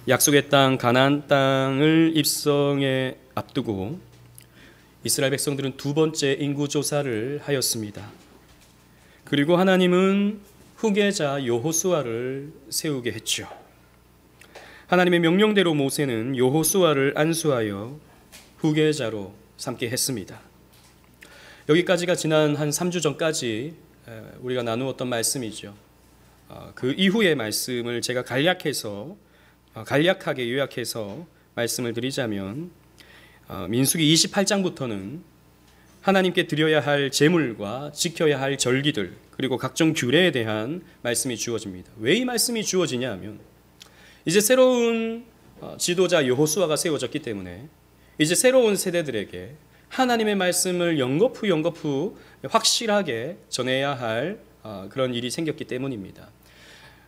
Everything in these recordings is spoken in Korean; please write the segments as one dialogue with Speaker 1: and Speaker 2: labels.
Speaker 1: 약속의 땅 가나안 땅을 입성에 앞두고 이스라엘 백성들은 두 번째 인구 조사를 하였습니다. 그리고 하나님은 후계자 여호수아를 세우게 했죠. 하나님의 명령대로 모세는 여호수아를 안수하여 후계자로 삼게 했습니다. 여기까지가 지난 한 3주 전까지 우리가 나누었던 말씀이죠. 그 이후의 말씀을 제가 간략하게 요약해서 말씀을 드리자면, 민수기 28장부터는 하나님께 드려야 할 제물과 지켜야 할 절기들, 그리고 각종 규례에 대한 말씀이 주어집니다. 왜 이 말씀이 주어지냐 하면, 이제 새로운 지도자 여호수아가 세워졌기 때문에 이제 새로운 세대들에게 하나님의 말씀을 연거푸 확실하게 전해야 할 그런 일이 생겼기 때문입니다.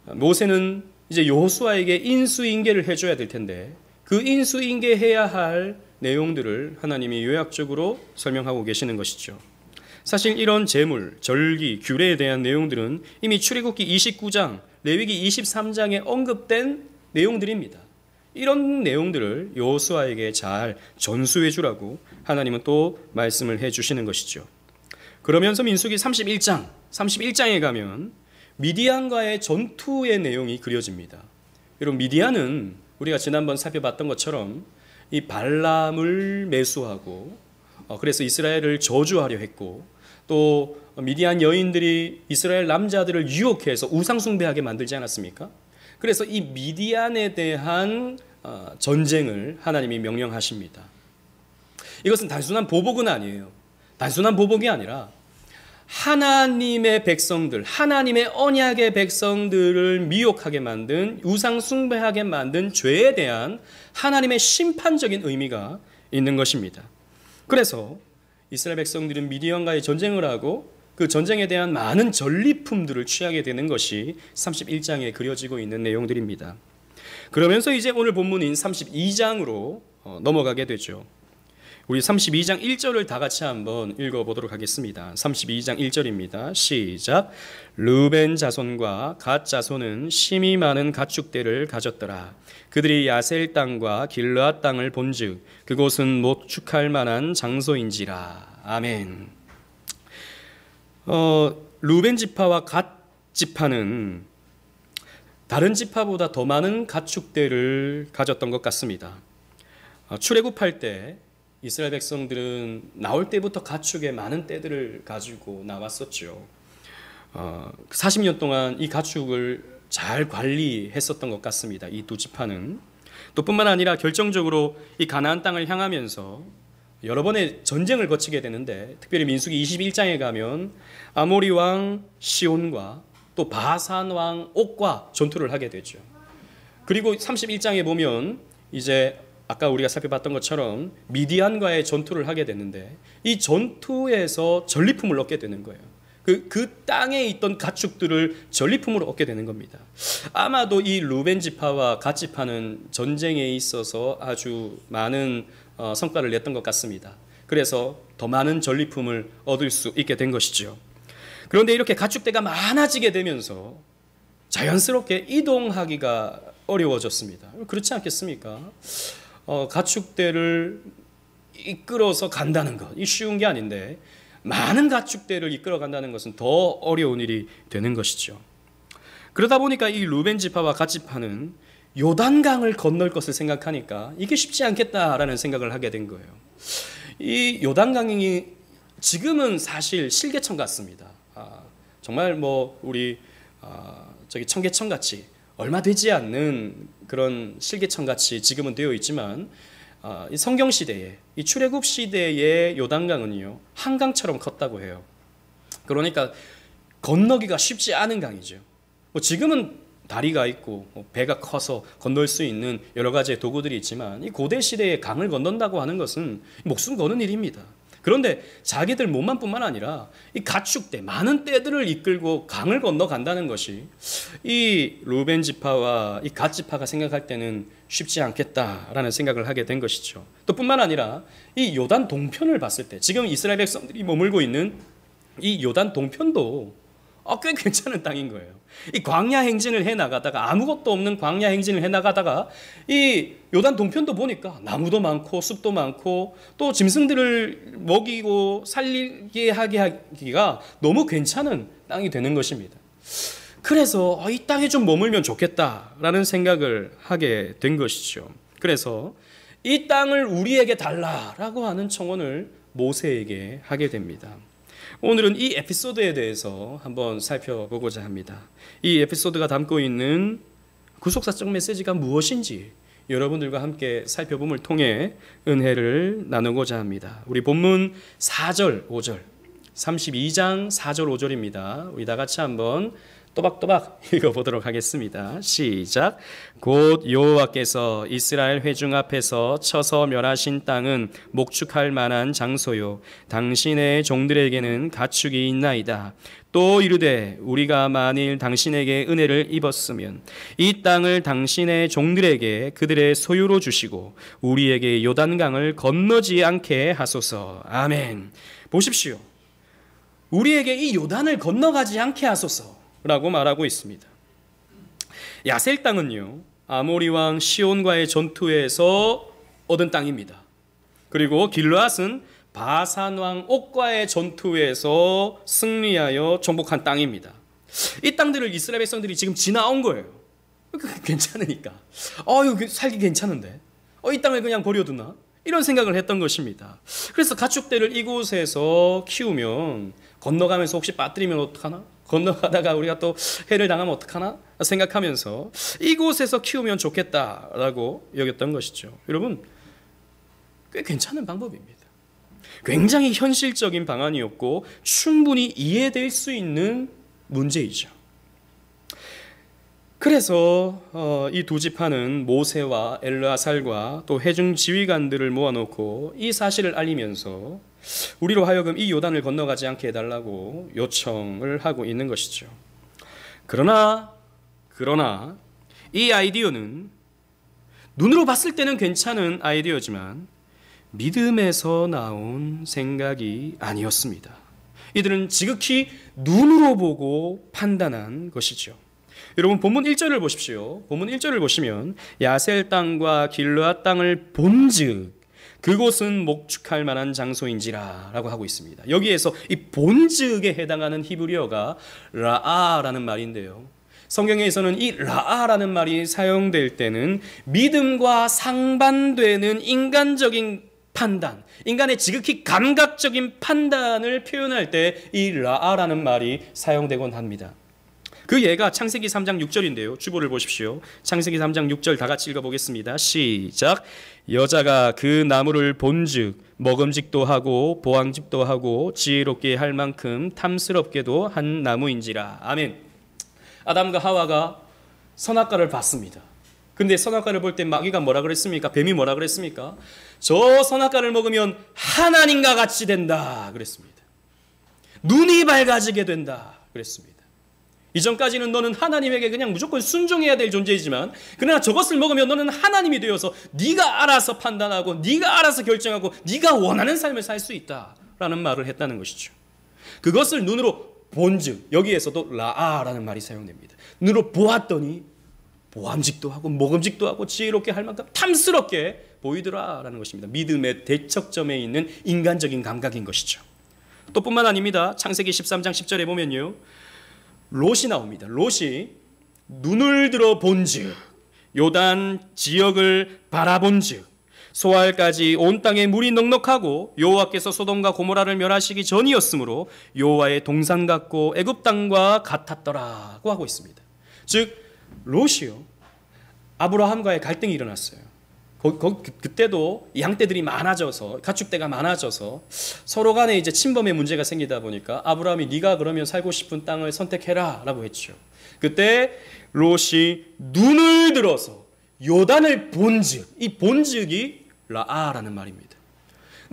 Speaker 1: 모세는 이제 여호수아에게 인수인계를 해줘야 될 텐데, 그 인수인계해야 할 내용들을 하나님이 요약적으로 설명하고 계시는 것이죠. 사실 이런 제물, 절기, 규례에 대한 내용들은 이미 출애굽기 29장, 레위기 23장에 언급된 내용들입니다. 이런 내용들을 여호수아에게 잘 전수해 주라고 하나님은 또 말씀을 해 주시는 것이죠. 그러면서 민수기 31장에 가면 미디안과의 전투의 내용이 그려집니다. 여러분, 미디안은 우리가 지난번 살펴봤던 것처럼 이 발람을 매수하고 그래서 이스라엘을 저주하려 했고, 또 미디안 여인들이 이스라엘 남자들을 유혹해서 우상숭배하게 만들지 않았습니까? 그래서 이 미디안에 대한 전쟁을 하나님이 명령하십니다. 이것은 단순한 보복은 아니에요. 단순한 보복이 아니라 하나님의 백성들, 하나님의 언약의 백성들을 미혹하게 만든, 우상숭배하게 만든 죄에 대한 하나님의 심판적인 의미가 있는 것입니다. 그래서 이스라엘 백성들은 미디안과의 전쟁을 하고 그 전쟁에 대한 많은 전리품들을 취하게 되는 것이 31장에 그려지고 있는 내용들입니다. 그러면서 이제 오늘 본문인 32장으로 넘어가게 되죠. 우리 32장 1절을 다 같이 한번 읽어보도록 하겠습니다. 32장 1절입니다. 시작. 르벤 자손과 갓 자손은 심이 많은 가축대를 가졌더라. 그들이 야셀 땅과 길르앗 땅을 본즉 그곳은 목축할 만한 장소인지라. 아멘. 르벤 지파와 갓 지파는 다른 지파보다 더 많은 가축대를 가졌던 것 같습니다. 출애굽할 때 이스라엘 백성들은 나올 때부터 가축의 많은 떼들을 가지고 나왔었죠. 40년 동안 이 가축을 잘 관리했었던 것 같습니다. 이 두 지파는. 또 뿐만 아니라 결정적으로 이 가나안 땅을 향하면서 여러 번의 전쟁을 거치게 되는데, 특별히 민수기 21장에 가면 아모리 왕 시온과 또 바산 왕 옥과 전투를 하게 되죠. 그리고 31장에 보면 이제 아까 우리가 살펴봤던 것처럼 미디안과의 전투를 하게 되는데, 이 전투에서 전리품을 얻게 되는 거예요. 그 땅에 있던 가축들을 전리품으로 얻게 되는 겁니다. 아마도 이 르벤 지파와 갓 지파는 전쟁에 있어서 아주 많은 성과를 냈던 것 같습니다. 그래서 더 많은 전리품을 얻을 수 있게 된 것이죠. 그런데 이렇게 가축대가 많아지게 되면서 자연스럽게 이동하기가 어려워졌습니다. 그렇지 않겠습니까? 가축대를 이끌어서 간다는 것, 이 쉬운 게 아닌데 많은 가축대를 이끌어 간다는 것은 더 어려운 일이 되는 것이죠. 그러다 보니까 이 르벤 지파와 갓 지파는 요단강을 건널 것을 생각하니까 이게 쉽지 않겠다라는 생각을 하게 된 거예요. 이 요단강이 지금은 사실 실개천 같습니다. 정말 우리 저기 청계천 같이 얼마 되지 않는 그런 실개천 같이 지금은 되어 있지만, 이 성경 시대에, 이 출애굽 시대의 요단강은요 한강처럼 컸다고 해요. 그러니까 건너기가 쉽지 않은 강이죠. 지금은 다리가 있고 배가 커서 건널 수 있는 여러 가지의 도구들이 있지만, 이 고대 시대에 강을 건넌다고 하는 것은 목숨 거는 일입니다. 그런데 자기들 몸만뿐만 아니라 이 가축대, 많은 떼들을 이끌고 강을 건너간다는 것이 이 르벤 지파와 이 갓 지파가 생각할 때는 쉽지 않겠다라는 생각을 하게 된 것이죠. 또 뿐만 아니라 이 요단 동편을 봤을 때, 지금 이스라엘 백성들이 머물고 있는 이 요단 동편도 꽤 괜찮은 땅인 거예요. 이 광야 행진을 해나가다가 아무것도 없는 광야 행진을 해나가다가 이 요단 동편도 보니까 나무도 많고 숲도 많고 또 짐승들을 먹이고 살리게 하게 하기가 너무 괜찮은 땅이 되는 것입니다. 그래서 이 땅에 좀 머물면 좋겠다라는 생각을 하게 된 것이죠. 그래서 이 땅을 우리에게 달라라고 하는 청원을 모세에게 하게 됩니다. 오늘은 이 에피소드에 대해서 한번 살펴보고자 합니다. 이 에피소드가 담고 있는 구속사적 메시지가 무엇인지 여러분들과 함께 살펴봄을 통해 은혜를 나누고자 합니다. 우리 본문 4절, 5절, 32장 4절, 5절입니다. 우리 다 같이 한번 또박또박 읽어보도록 하겠습니다. 시작. 곧 여호와께서 이스라엘 회중 앞에서 쳐서 멸하신 땅은 목축할 만한 장소요 당신의 종들에게는 가축이 있나이다. 또 이르되 우리가 만일 당신에게 은혜를 입었으면 이 땅을 당신의 종들에게 그들의 소유로 주시고 우리에게 요단강을 건너지 않게 하소서. 아멘. 보십시오. 우리에게 이 요단을 건너가지 않게 하소서 라고 말하고 있습니다. 야셀 땅은요, 아모리 왕 시온과의 전투에서 얻은 땅입니다. 그리고 길르앗은 바산 왕 옥과의 전투에서 승리하여 정복한 땅입니다. 이 땅들을 이스라엘 백성들이 지금 지나온 거예요. 괜찮으니까. 이거 살기 괜찮은데. 이 땅을 그냥 버려두나? 이런 생각을 했던 것입니다. 그래서 가축대를 이곳에서 키우면 건너가면서 혹시 빠뜨리면 어떡하나? 건너가다가 우리가 또 해를 당하면 어떡하나 생각하면서 이곳에서 키우면 좋겠다라고 여겼던 것이죠. 여러분, 꽤 괜찮은 방법입니다. 굉장히 현실적인 방안이었고 충분히 이해될 수 있는 문제이죠. 그래서 이 두 지파는 모세와 엘르아살과 또 회중 지휘관들을 모아놓고 이 사실을 알리면서 우리로 하여금 이 요단을 건너가지 않게 해달라고 요청을 하고 있는 것이죠. 그러나 이 아이디어는 눈으로 봤을 때는 괜찮은 아이디어지만 믿음에서 나온 생각이 아니었습니다. 이들은 지극히 눈으로 보고 판단한 것이죠. 여러분 본문 1절을 보십시오. 본문 1절을 보시면 야셀 땅과 길르앗 땅을 본즉 그곳은 목축할 만한 장소인지라 라고 하고 있습니다. 여기에서 이 본즉에 해당하는 히브리어가 라아라는 말인데요. 성경에서는 이 라아라는 말이 사용될 때는 믿음과 상반되는 인간적인 판단, 인간의 지극히 감각적인 판단을 표현할 때 이 라아라는 말이 사용되곤 합니다. 그 예가 창세기 3장 6절인데요. 주보를 보십시오. 창세기 3장 6절 다 같이 읽어보겠습니다. 시작. 여자가 그 나무를 본즉 먹음직도 하고 보암직도 하고 지혜롭게 할 만큼 탐스럽게도 한 나무인지라. 아멘. 아담과 하와가 선악과를 봤습니다. 근데 선악과를 볼 때 마귀가 뭐라 그랬습니까? 뱀이 뭐라 그랬습니까? 저 선악과를 먹으면 하나님과 같이 된다 그랬습니다. 눈이 밝아지게 된다 그랬습니다. 이전까지는 너는 하나님에게 그냥 무조건 순종해야 될 존재이지만 그러나 저것을 먹으면 너는 하나님이 되어서 네가 알아서 판단하고 네가 알아서 결정하고 네가 원하는 삶을 살 수 있다라는 말을 했다는 것이죠. 그것을 눈으로 본즉, 여기에서도 라아라는 말이 사용됩니다. 눈으로 보았더니 보암직도 하고 먹음직도 하고 지혜롭게 할 만큼 탐스럽게 보이더라라는 것입니다. 믿음의 대척점에 있는 인간적인 감각인 것이죠. 또 뿐만 아닙니다. 창세기 13장 10절에 보면요, 롯이 나옵니다. 롯이 눈을 들어 본즉 요단 지역을 바라본즉 소알까지 온 땅에 물이 넉넉하고 여호와께서 소돔과 고모라를 멸하시기 전이었으므로 여호와의 동산 같고 애굽 땅과 같았더라고 하고 있습니다. 즉 롯이요, 아브라함과의 갈등이 일어났어요. 그때도 양떼들이 많아져서 가축대가 많아져서 서로 간에 이제 침범의 문제가 생기다 보니까 아브라함이 네가 그러면 살고 싶은 땅을 선택해라라고 했죠. 그때 롯이 눈을 들어서 요단을 본즉, 이 본즉이 라아라는 말입니다.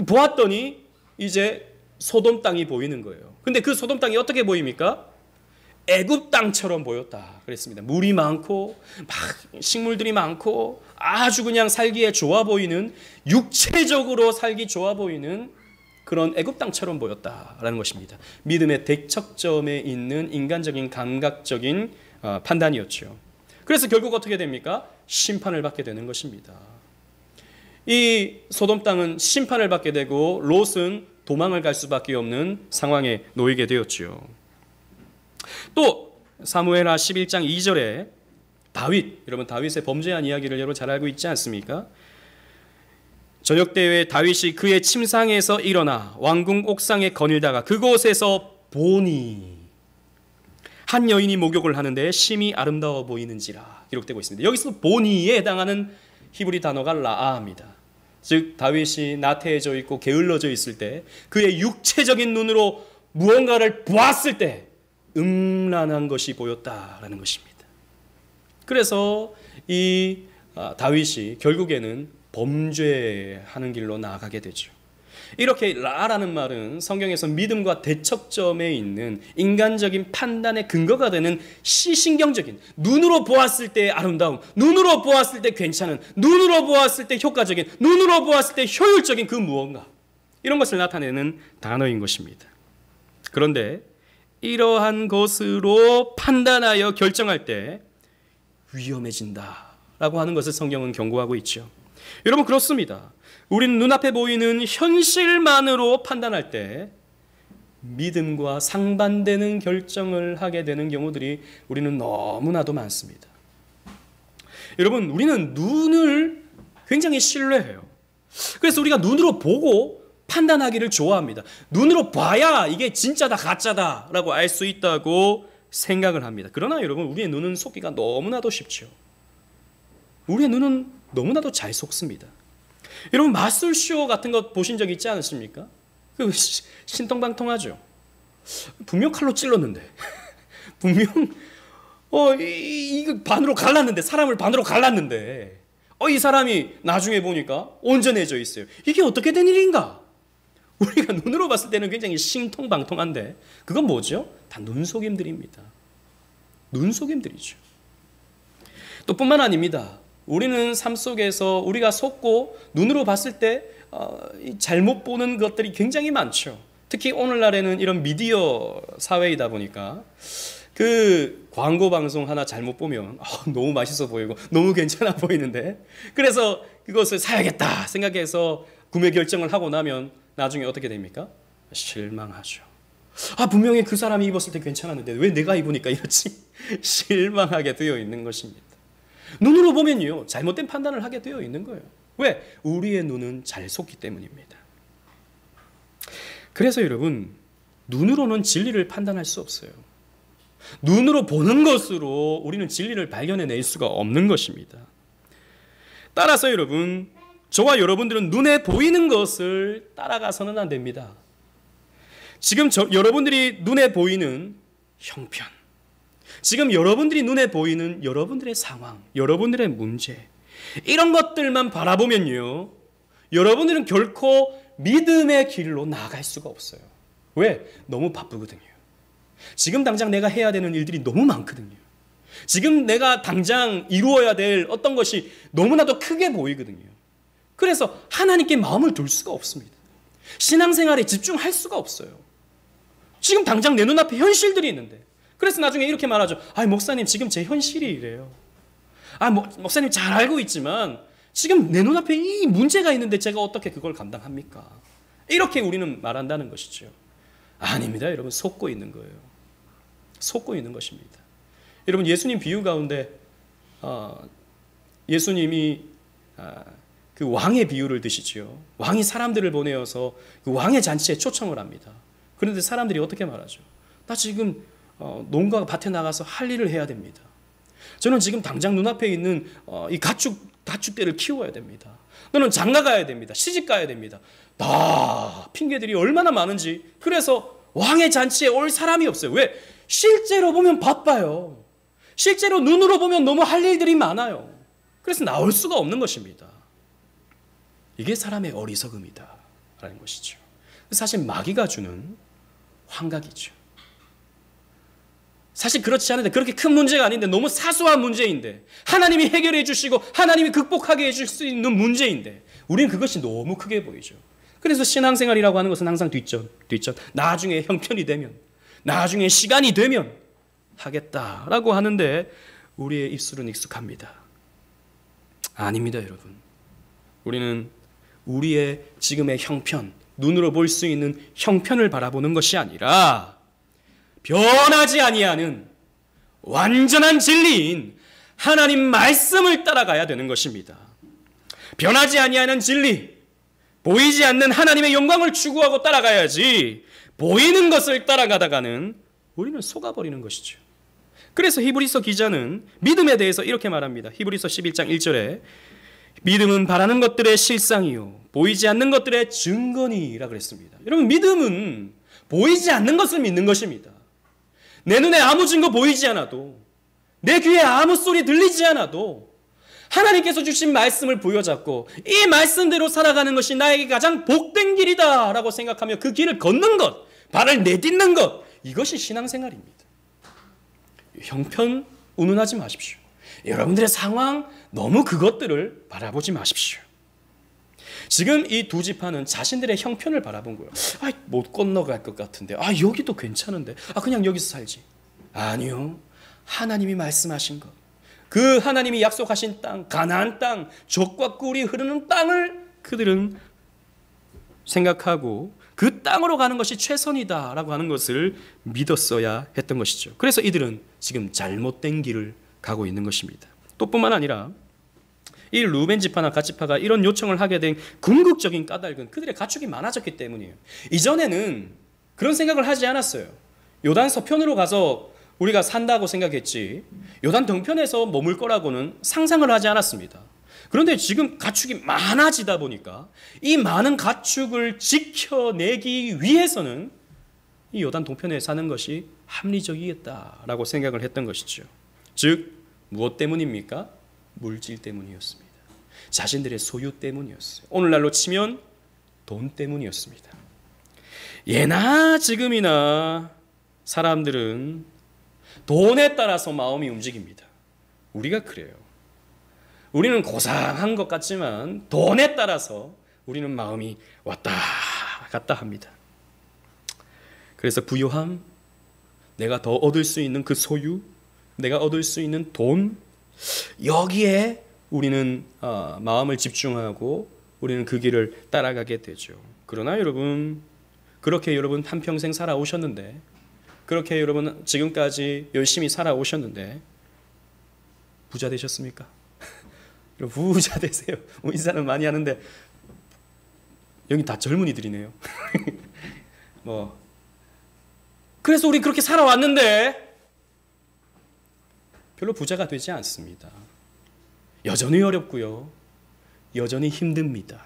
Speaker 1: 보았더니 이제 소돔 땅이 보이는 거예요. 근데 그 소돔 땅이 어떻게 보입니까? 애굽 땅처럼 보였다 그랬습니다. 물이 많고 막 식물들이 많고 아주 그냥 살기에 좋아 보이는, 육체적으로 살기 좋아 보이는 그런 애굽 땅처럼 보였다라는 것입니다. 믿음의 대척점에 있는 인간적인 감각적인 판단이었죠. 그래서 결국 어떻게 됩니까? 심판을 받게 되는 것입니다. 이 소돔 땅은 심판을 받게 되고 롯은 도망을 갈 수밖에 없는 상황에 놓이게 되었죠. 또 사무엘하 11장 2절에 다윗, 여러분 다윗의 범죄한 이야기를 여러분 잘 알고 있지 않습니까? 저녁 때에 다윗이 그의 침상에서 일어나 왕궁 옥상에 거닐다가 그곳에서 보니 한 여인이 목욕을 하는데 심히 아름다워 보이는지라 기록되고 있습니다. 여기서 보니에 해당하는 히브리 단어가 라아입니다. 즉 다윗이 나태해져 있고 게을러져 있을 때 그의 육체적인 눈으로 무언가를 보았을 때 음란한 것이 보였다라는 것입니다. 그래서 이 다윗이 결국에는 범죄하는 길로 나아가게 되죠. 이렇게 라라는 말은 성경에서 믿음과 대척점에 있는 인간적인 판단의 근거가 되는 시신경적인, 눈으로 보았을 때의 아름다움, 눈으로 보았을 때 괜찮은, 눈으로 보았을 때 효과적인, 눈으로 보았을 때 효율적인 그 무언가, 이런 것을 나타내는 단어인 것입니다. 그런데 이러한 것으로 판단하여 결정할 때 위험해진다라고 하는 것을 성경은 경고하고 있죠. 여러분 그렇습니다. 우리는 눈앞에 보이는 현실만으로 판단할 때 믿음과 상반되는 결정을 하게 되는 경우들이 우리는 너무나도 많습니다. 여러분 우리는 눈을 굉장히 신뢰해요. 그래서 우리가 눈으로 보고 판단하기를 좋아합니다. 눈으로 봐야 이게 진짜다 가짜다 라고 알 수 있다고 생각을 합니다. 그러나 여러분 우리의 눈은 속기가 너무나도 쉽죠. 우리의 눈은 너무나도 잘 속습니다. 여러분 마술쇼 같은 거 보신 적 있지 않으십니까? 그 신통방통하죠. 분명 칼로 찔렀는데 분명 이거 반으로 갈랐는데 사람을 반으로 갈랐는데 이 사람이 나중에 보니까 온전해져 있어요. 이게 어떻게 된 일인가? 우리가 눈으로 봤을 때는 굉장히 신통방통한데 그건 뭐죠? 다 눈속임들입니다. 눈속임들이죠. 또 뿐만 아닙니다. 우리는 삶 속에서 우리가 속고 눈으로 봤을 때 잘못 보는 것들이 굉장히 많죠. 특히 오늘날에는 이런 미디어 사회이다 보니까 그 광고 방송 하나 잘못 보면 너무 맛있어 보이고 너무 괜찮아 보이는데 그래서 그것을 사야겠다 생각해서 구매 결정을 하고 나면 나중에 어떻게 됩니까? 실망하죠. 분명히 그 사람이 입었을 때 괜찮았는데 왜 내가 입으니까 이렇지? 실망하게 되어 있는 것입니다. 눈으로 보면요 잘못된 판단을 하게 되어 있는 거예요. 왜? 우리의 눈은 잘 속기 때문입니다. 그래서 여러분 눈으로는 진리를 판단할 수 없어요. 눈으로 보는 것으로 우리는 진리를 발견해낼 수가 없는 것입니다. 따라서 여러분 저와 여러분들은 눈에 보이는 것을 따라가서는 안 됩니다. 지금 여러분들이 눈에 보이는 형편, 지금 여러분들이 눈에 보이는 여러분들의 상황, 여러분들의 문제, 이런 것들만 바라보면요 여러분들은 결코 믿음의 길로 나아갈 수가 없어요. 왜? 너무 바쁘거든요. 지금 당장 내가 해야 되는 일들이 너무 많거든요. 지금 내가 당장 이루어야 될 어떤 것이 너무나도 크게 보이거든요. 그래서 하나님께 마음을 둘 수가 없습니다. 신앙생활에 집중할 수가 없어요. 지금 당장 내 눈앞에 현실들이 있는데 그래서 나중에 이렇게 말하죠. 목사님 지금 제 현실이 이래요. 목사님 잘 알고 있지만 지금 내 눈앞에 이 문제가 있는데 제가 어떻게 그걸 감당합니까? 이렇게 우리는 말한다는 것이죠. 아닙니다. 여러분 속고 있는 거예요. 속고 있는 것입니다. 여러분 예수님 비유 가운데 예수님이 그 왕의 비유를 드시죠. 왕이 사람들을 보내어서 그 왕의 잔치에 초청을 합니다. 그런데 사람들이 어떻게 말하죠? 나 지금 농가 밭에 나가서 할 일을 해야 됩니다. 저는 지금 당장 눈앞에 있는 이 가축대를 키워야 됩니다. 너는 장가 가야 됩니다. 시집 가야 됩니다. 다 핑계들이 얼마나 많은지. 그래서 왕의 잔치에 올 사람이 없어요. 왜? 실제로 보면 바빠요. 실제로 눈으로 보면 너무 할 일들이 많아요. 그래서 나올 수가 없는 것입니다. 이게 사람의 어리석음이다 라는 것이죠. 사실 마귀가 주는 환각이죠. 사실 그렇지 않은데 그렇게 큰 문제가 아닌데 너무 사소한 문제인데 하나님이 해결해 주시고 하나님이 극복하게 해줄 수 있는 문제인데 우리는 그것이 너무 크게 보이죠. 그래서 신앙생활이라고 하는 것은 항상 뒷전. 나중에 형편이 되면, 나중에 시간이 되면 하겠다라고 하는데 우리의 입술은 익숙합니다. 아닙니다, 여러분. 우리는 우리의 지금의 형편, 눈으로 볼 수 있는 형편을 바라보는 것이 아니라 변하지 아니하는 완전한 진리인 하나님 말씀을 따라가야 되는 것입니다. 변하지 아니하는 진리, 보이지 않는 하나님의 영광을 추구하고 따라가야지 보이는 것을 따라가다가는 우리는 속아버리는 것이죠. 그래서 히브리서 기자는 믿음에 대해서 이렇게 말합니다. 히브리서 11장 1절에 믿음은 바라는 것들의 실상이요 보이지 않는 것들의 증거니라 그랬습니다. 여러분, 믿음은 보이지 않는 것을 믿는 것입니다. 내 눈에 아무 증거 보이지 않아도, 내 귀에 아무 소리 들리지 않아도 하나님께서 주신 말씀을 부여잡고 이 말씀대로 살아가는 것이 나에게 가장 복된 길이다 라고 생각하며 그 길을 걷는 것, 발을 내딛는 것, 이것이 신앙생활입니다. 형편 운운하지 마십시오. 여러분들의 상황 너무 그것들을 바라보지 마십시오. 지금 이 두 지파는 자신들의 형편을 바라본 거예요. 못 건너갈 것 같은데, 여기도 괜찮은데, 그냥 여기서 살지. 아니요, 하나님이 말씀하신 것, 그 하나님이 약속하신 땅, 가나안 땅, 젖과 꿀이 흐르는 땅을 그들은 생각하고 그 땅으로 가는 것이 최선이다라고 하는 것을 믿었어야 했던 것이죠. 그래서 이들은 지금 잘못된 길을 가고 있는 것입니다. 또 뿐만 아니라 이 루벤 지파나 갓 지파가 이런 요청을 하게 된 궁극적인 까닭은 그들의 가축이 많아졌기 때문이에요. 이전에는 그런 생각을 하지 않았어요. 요단 서편으로 가서 우리가 산다고 생각했지 요단 동편에서 머물 거라고는 상상을 하지 않았습니다. 그런데 지금 가축이 많아지다 보니까 이 많은 가축을 지켜내기 위해서는 이 요단 동편에 사는 것이 합리적이겠다라고 생각을 했던 것이죠. 즉 무엇 때문입니까? 물질 때문이었습니다. 자신들의 소유 때문이었어요. 오늘날로 치면 돈 때문이었습니다. 예나 지금이나 사람들은 돈에 따라서 마음이 움직입니다. 우리가 그래요. 우리는 고상한 것 같지만 돈에 따라서 우리는 마음이 왔다 갔다 합니다. 그래서 부요함, 내가 더 얻을 수 있는 그 소유, 내가 얻을 수 있는 돈, 여기에 우리는 마음을 집중하고 우리는 그 길을 따라가게 되죠. 그러나 여러분, 그렇게 여러분 한평생 살아오셨는데, 그렇게 여러분 지금까지 열심히 살아오셨는데 부자 되셨습니까? 부자 되세요. 인사는 많이 하는데 여기 다 젊은이들이네요. 그래서 우리 그렇게 살아왔는데 별로 부자가 되지 않습니다. 여전히 어렵고요. 여전히 힘듭니다.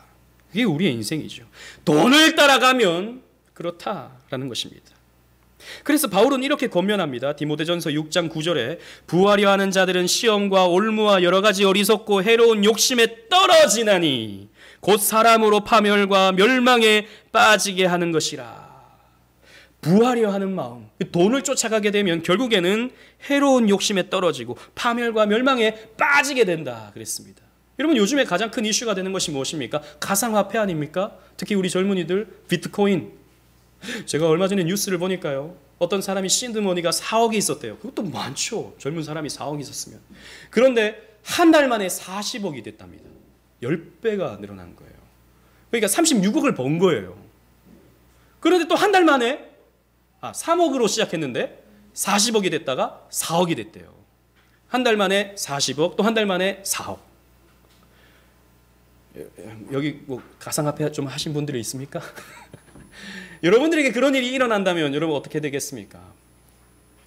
Speaker 1: 그게 우리의 인생이죠. 돈을 따라가면 그렇다라는 것입니다. 그래서 바울은 이렇게 권면합니다. 디모데전서 6장 9절에 부하려 하는 자들은 시험과 올무와 여러 가지 어리석고 해로운 욕심에 떨어지나니 곧 사람으로 파멸과 멸망에 빠지게 하는 것이라. 부하려 하는 마음, 돈을 쫓아가게 되면 결국에는 해로운 욕심에 떨어지고 파멸과 멸망에 빠지게 된다 그랬습니다. 여러분, 요즘에 가장 큰 이슈가 되는 것이 무엇입니까? 가상화폐 아닙니까? 특히 우리 젊은이들 비트코인. 제가 얼마 전에 뉴스를 보니까요, 어떤 사람이 신드머니가 4억이 있었대요. 그것도 많죠. 젊은 사람이 4억이 있었으면. 그런데 한 달 만에 40억이 됐답니다. 10배가 늘어난 거예요. 그러니까 36억을 번 거예요. 그런데 또 한 달 만에 3억으로 시작했는데 40억이 됐다가 4억이 됐대요. 한 달 만에 40억, 또 한 달 만에 4억. 여기 가상화폐 좀 하신 분들이 있습니까? 여러분들에게 그런 일이 일어난다면 여러분 어떻게 되겠습니까?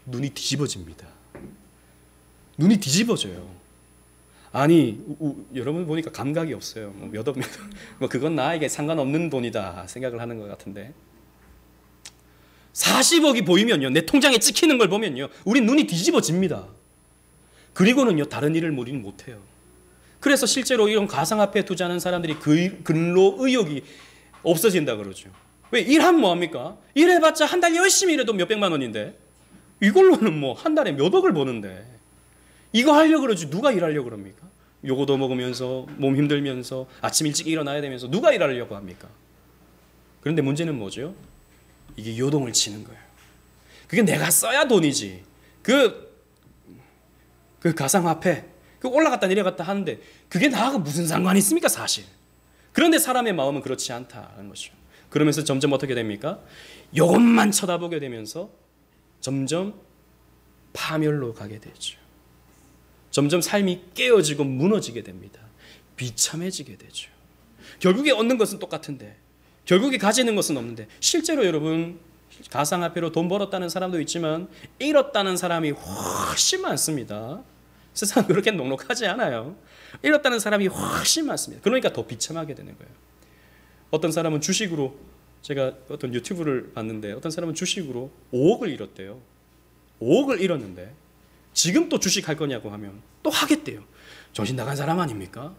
Speaker 1: 눈이 뒤집어집니다. 눈이 뒤집어져요. 아니, 여러분 보니까 감각이 없어요. 몇 억, 그건 나에게 상관없는 돈이다 생각을 하는 것 같은데 40억이 보이면요, 내 통장에 찍히는 걸 보면요, 우린 눈이 뒤집어집니다. 그리고는요, 다른 일을 우리는 못해요. 그래서 실제로 이런 가상화폐에 투자하는 사람들이 근로 의욕이 없어진다 그러죠. 왜? 일하면 뭐합니까? 일해봤자 한 달 열심히 일해도 몇백만 원인데 이걸로는 한 달에 몇 억을 버는데 이거 하려고 그러지 누가 일하려고 그럽니까? 요거도 먹으면서 몸 힘들면서 아침 일찍 일어나야 되면서 누가 일하려고 합니까? 그런데 문제는 뭐죠? 이게 요동을 치는 거예요. 그게 내가 써야 돈이지. 그 가상화폐 그 올라갔다 내려갔다 하는데 그게 나하고 무슨 상관이 있습니까 사실. 그런데 사람의 마음은 그렇지 않다는 것이죠. 그러면서 점점 어떻게 됩니까? 이것만 쳐다보게 되면서 점점 파멸로 가게 되죠. 점점 삶이 깨어지고 무너지게 됩니다. 비참해지게 되죠. 결국에 얻는 것은 똑같은데, 결국에 가지는 것은 없는데, 실제로 여러분 가상화폐로 돈 벌었다는 사람도 있지만 잃었다는 사람이 훨씬 많습니다. 세상은 그렇게 녹록하지 않아요. 잃었다는 사람이 훨씬 많습니다. 그러니까 더 비참하게 되는 거예요. 어떤 사람은 주식으로, 제가 어떤 유튜브를 봤는데 어떤 사람은 주식으로 5억을 잃었대요. 5억을 잃었는데 지금 또 주식 할 거냐고 하면 또 하겠대요. 정신 나간 사람 아닙니까?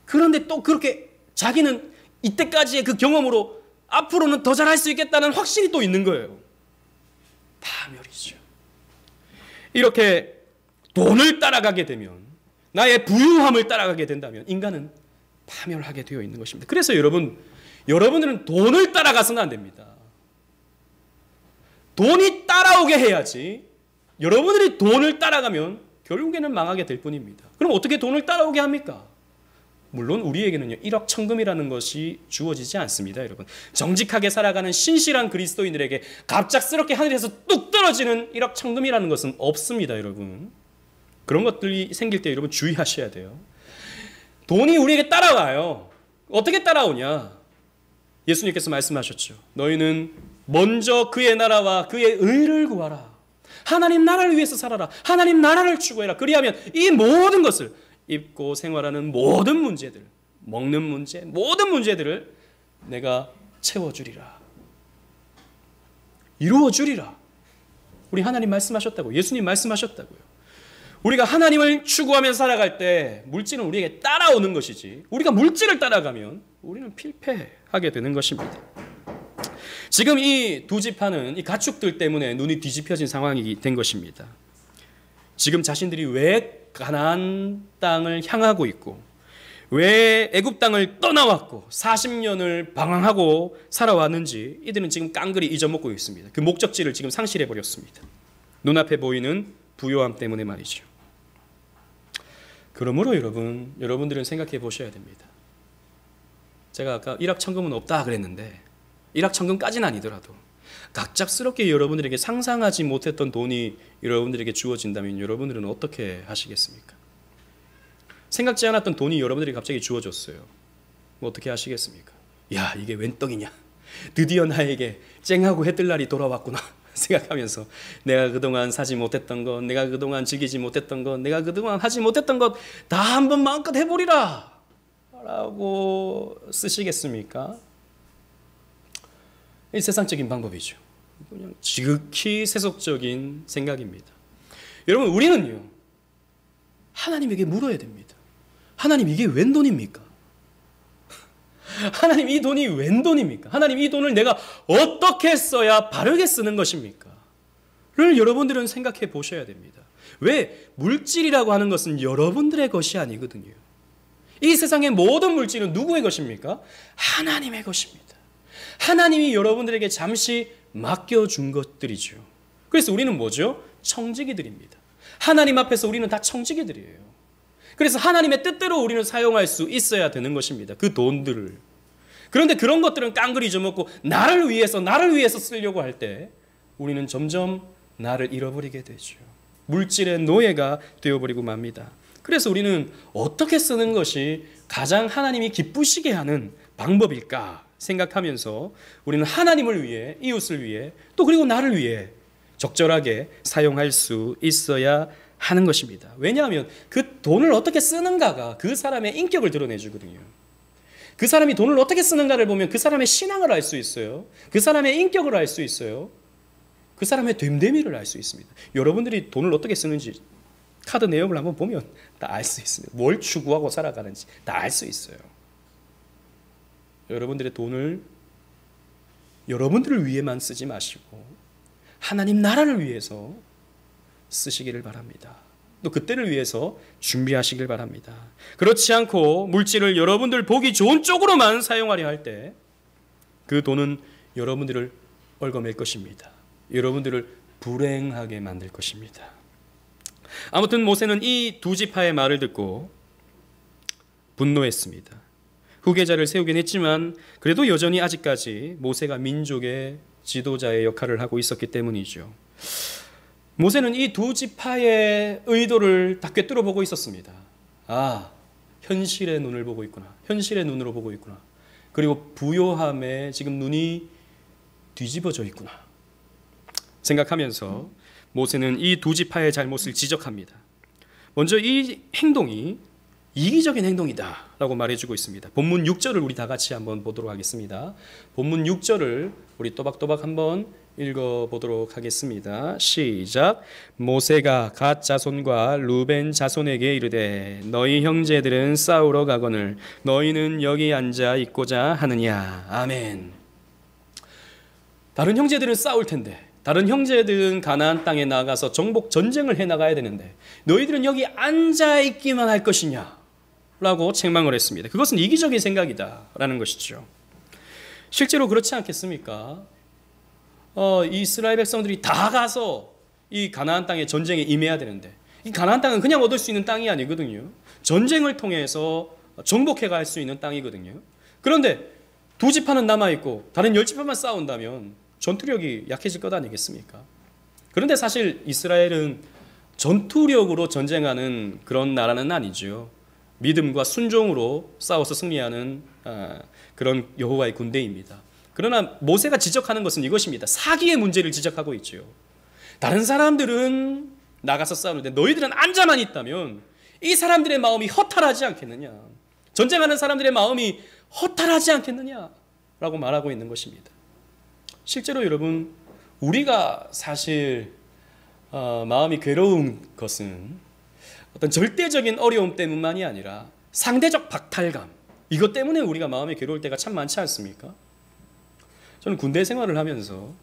Speaker 1: 그런데 또 그렇게 자기는 이때까지의 그 경험으로 앞으로는 더 잘할 수 있겠다는 확신이 또 있는 거예요. 파멸이죠. 이렇게 돈을 따라가게 되면, 나의 부유함을 따라가게 된다면 인간은 파멸하게 되어 있는 것입니다. 그래서 여러분들은 돈을 따라가서는 안 됩니다. 돈이 따라오게 해야지. 여러분들이 돈을 따라가면 결국에는 망하게 될 뿐입니다. 그럼 어떻게 돈을 따라오게 합니까? 물론 우리에게는요 1억 천금이라는 것이 주어지지 않습니다. 여러분, 정직하게 살아가는 신실한 그리스도인들에게 갑작스럽게 하늘에서 뚝 떨어지는 1억 천금이라는 것은 없습니다. 여러분, 그런 것들이 생길 때 여러분 주의하셔야 돼요. 돈이 우리에게 따라와요. 어떻게 따라오냐? 예수님께서 말씀하셨죠. 너희는 먼저 그의 나라와 그의 의를 구하라. 하나님 나라를 위해서 살아라. 하나님 나라를 추구해라. 그리하면 이 모든 것을, 입고 생활하는 모든 문제들, 먹는 문제, 모든 문제들을 내가 채워주리라. 이루어주리라. 우리 하나님 말씀하셨다고, 예수님 말씀하셨다고요. 우리가 하나님을 추구하면서 살아갈 때 물질은 우리에게 따라오는 것이지, 우리가 물질을 따라가면 우리는 필패하게 되는 것입니다. 지금 이 두 지파는 이 가축들 때문에 눈이 뒤집혀진 상황이 된 것입니다. 지금 자신들이 왜 가나안 땅을 향하고 있고, 왜 애굽 땅을 떠나왔고 40년을 방황하고 살아왔는지 이들은 지금 깡그리 잊어먹고 있습니다. 그 목적지를 지금 상실해버렸습니다. 눈앞에 보이는 부요함 때문에 말이죠. 그러므로 여러분들은 생각해 보셔야 됩니다. 제가 아까 일확천금은 없다 그랬는데 일확천금까지는 아니더라도 갑작스럽게 여러분들에게 상상하지 못했던 돈이 여러분들에게 주어진다면 여러분들은 어떻게 하시겠습니까? 생각지 않았던 돈이 여러분들에게 갑자기 주어졌어요. 뭐 어떻게 하시겠습니까? 야, 이게 웬 떡이냐? 드디어 나에게 쨍하고 해뜰 날이 돌아왔구나 생각하면서 내가 그동안 사지 못했던 것, 내가 그동안 즐기지 못했던 것, 내가 그동안 하지 못했던 것 다 한번 마음껏 해보리라 라고 쓰시겠습니까? 이 세상적인 방법이죠. 그냥 지극히 세속적인 생각입니다. 여러분, 우리는요 하나님에게 물어야 됩니다. 하나님, 이게 웬 돈입니까? 하나님, 이 돈이 웬 돈입니까? 하나님, 이 돈을 내가 어떻게 써야 바르게 쓰는 것입니까? 를 여러분들은 생각해 보셔야 됩니다. 왜? 물질이라고 하는 것은 여러분들의 것이 아니거든요. 이 세상의 모든 물질은 누구의 것입니까? 하나님의 것입니다. 하나님이 여러분들에게 잠시 맡겨준 것들이죠. 그래서 우리는 뭐죠? 청지기들입니다. 하나님 앞에서 우리는 다 청지기들이에요. 그래서 하나님의 뜻대로 우리는 사용할 수 있어야 되는 것입니다. 그 돈들을. 그런데 그런 것들은 깡그리 잊어먹고 나를 위해서 쓰려고 할 때 우리는 점점 나를 잃어버리게 되죠. 물질의 노예가 되어버리고 맙니다. 그래서 우리는 어떻게 쓰는 것이 가장 하나님이 기쁘시게 하는 방법일까 생각하면서 우리는 하나님을 위해, 이웃을 위해, 또 그리고 나를 위해 적절하게 사용할 수 있어야 하는 것입니다. 왜냐하면 그 돈을 어떻게 쓰는가가 그 사람의 인격을 드러내주거든요. 그 사람이 돈을 어떻게 쓰는가를 보면 그 사람의 신앙을 알 수 있어요. 그 사람의 인격을 알 수 있어요. 그 사람의 됨됨이를 알 수 있습니다. 여러분들이 돈을 어떻게 쓰는지 카드 내역을 한번 보면 다 알 수 있습니다. 뭘 추구하고 살아가는지 다 알 수 있어요. 여러분들의 돈을 여러분들을 위해만 쓰지 마시고 하나님 나라를 위해서 쓰시기를 바랍니다. 또 그때를 위해서 준비하시길 바랍니다. 그렇지 않고 물질을 여러분들 보기 좋은 쪽으로만 사용하려 할 때 그 돈은 여러분들을 얽어맬 것입니다. 여러분들을 불행하게 만들 것입니다. 아무튼 모세는 이 두 지파의 말을 듣고 분노했습니다. 후계자를 세우긴 했지만 그래도 여전히 아직까지 모세가 민족의 지도자의 역할을 하고 있었기 때문이죠. 모세는 이 두 지파의 의도를 다 꿰뚫어 보고 있었습니다. 아, 현실의 눈을 보고 있구나. 현실의 눈으로 보고 있구나. 그리고 부요함에 지금 눈이 뒤집어져 있구나 생각하면서 모세는 이 두 지파의 잘못을 지적합니다. 먼저 이 행동이 이기적인 행동이다 라고 말해주고 있습니다. 본문 6절을 우리 다 같이 한번 보도록 하겠습니다. 본문 6절을 우리 또박또박 한번 읽어보도록 하겠습니다. 시작. 모세가 갓 자손과 루벤 자손에게 이르되 너희 형제들은 싸우러 가거늘 너희는 여기 앉아 있고자 하느냐. 아멘. 다른 형제들은 싸울 텐데, 다른 형제들은 가나안 땅에 나가서 정복 전쟁을 해나가야 되는데 너희들은 여기 앉아 있기만 할 것이냐 라고 책망을 했습니다. 그것은 이기적인 생각이다 라는 것이죠. 실제로 그렇지 않겠습니까? 이스라엘 백성들이 다 가서 이 가나안 땅의 전쟁에 임해야 되는데 이 가나안 땅은 그냥 얻을 수 있는 땅이 아니거든요. 전쟁을 통해서 정복해 갈 수 있는 땅이거든요. 그런데 두 지파는 남아있고 다른 10지파만 싸운다면 전투력이 약해질 것 아니겠습니까? 그런데 사실 이스라엘은 전투력으로 전쟁하는 그런 나라는 아니죠. 믿음과 순종으로 싸워서 승리하는 그런 여호와의 군대입니다. 그러나 모세가 지적하는 것은 이것입니다. 사기의 문제를 지적하고 있죠. 다른 사람들은 나가서 싸우는데 너희들은 앉아만 있다면 이 사람들의 마음이 허탈하지 않겠느냐. 전쟁하는 사람들의 마음이 허탈하지 않겠느냐 라고 말하고 있는 것입니다. 실제로 여러분, 우리가 사실 마음이 괴로운 것은 어떤 절대적인 어려움 때문만이 아니라 상대적 박탈감, 이것 때문에 우리가 마음이 괴로울 때가 참 많지 않습니까? 저는 군대 생활을 하면서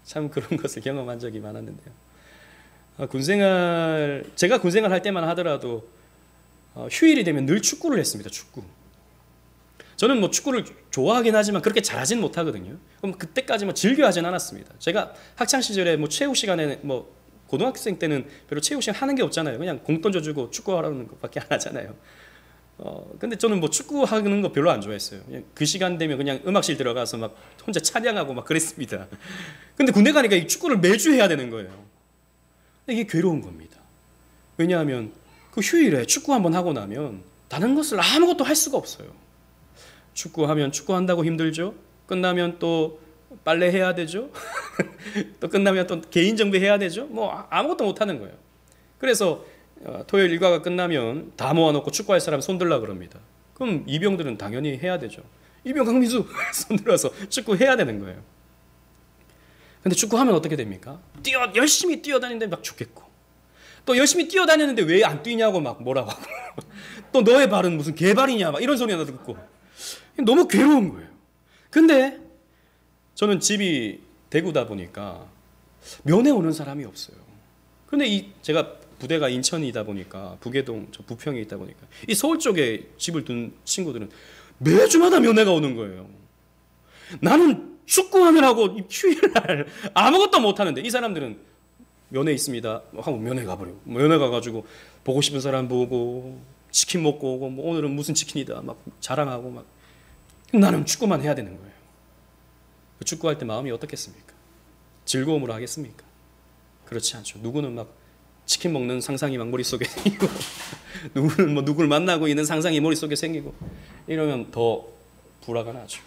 Speaker 1: 참 그런 것을 경험한 적이 많았는데요. 제가 군생활 할 때만 하더라도 휴일이 되면 늘 축구를 했습니다. 축구. 저는 뭐 축구를 좋아하긴 하지만 그렇게 잘하진 못하거든요. 그럼 그때까지 즐겨 하진 않았습니다. 제가 학창 시절에 체육 시간에 고등학생 때는 별로 체육 시간 하는 게 없잖아요. 그냥 공 던져주고 축구하라는 것밖에 안 하잖아요. 근데 저는 축구하는 거 별로 안 좋아했어요. 그냥 그 시간 되면 그냥 음악실 들어가서 혼자 찬양하고 그랬습니다. 근데 군대 가니까 이 축구를 매주 해야 되는 거예요. 이게 괴로운 겁니다. 왜냐하면 그 휴일에 축구 한번 하고 나면 다른 것을 아무것도 할 수가 없어요. 축구하면 축구한다고 힘들죠. 끝나면 또 빨래 해야 되죠. 또 끝나면 또 개인 정비 해야 되죠. 아무것도 못 하는 거예요. 그래서 토요일 일과가 끝나면 다 모아놓고 축구할 사람 손들라 그럽니다. 그럼 이병들은 당연히 해야 되죠. 이병 강민수 손들어서 축구해야 되는 거예요. 근데 축구하면 어떻게 됩니까? 열심히 뛰어다니는데 죽겠고, 또 열심히 뛰어다니는데 왜 안 뛰냐고 뭐라고 하고, 또 너의 발은 무슨 개발이냐 이런 소리 하나 듣고 너무 괴로운 거예요. 근데 저는 집이 대구다 보니까 면회 오는 사람이 없어요. 근데 제가 부대가 인천이다 보니까 부계동, 저 부평에 있다 보니까 이 서울 쪽에 집을 둔 친구들은 매주마다 면회가 오는 거예요. 나는 축구하느라고 휴일날 아무것도 못 하는데 이 사람들은 면회 있습니다 하고 면회 가버려. 면회 가가지고 보고 싶은 사람 보고 치킨 먹고 오고 오늘은 무슨 치킨이다 자랑하고 나는 축구만 해야 되는 거예요. 축구할 때 마음이 어떻겠습니까? 즐거움으로 하겠습니까? 그렇지 않죠. 누구는 치킨 먹는 상상이 머릿속에 생기고 누구는 누구를 만나고 있는 상상이 머릿속에 생기고 이러면 더 불화가 나죠.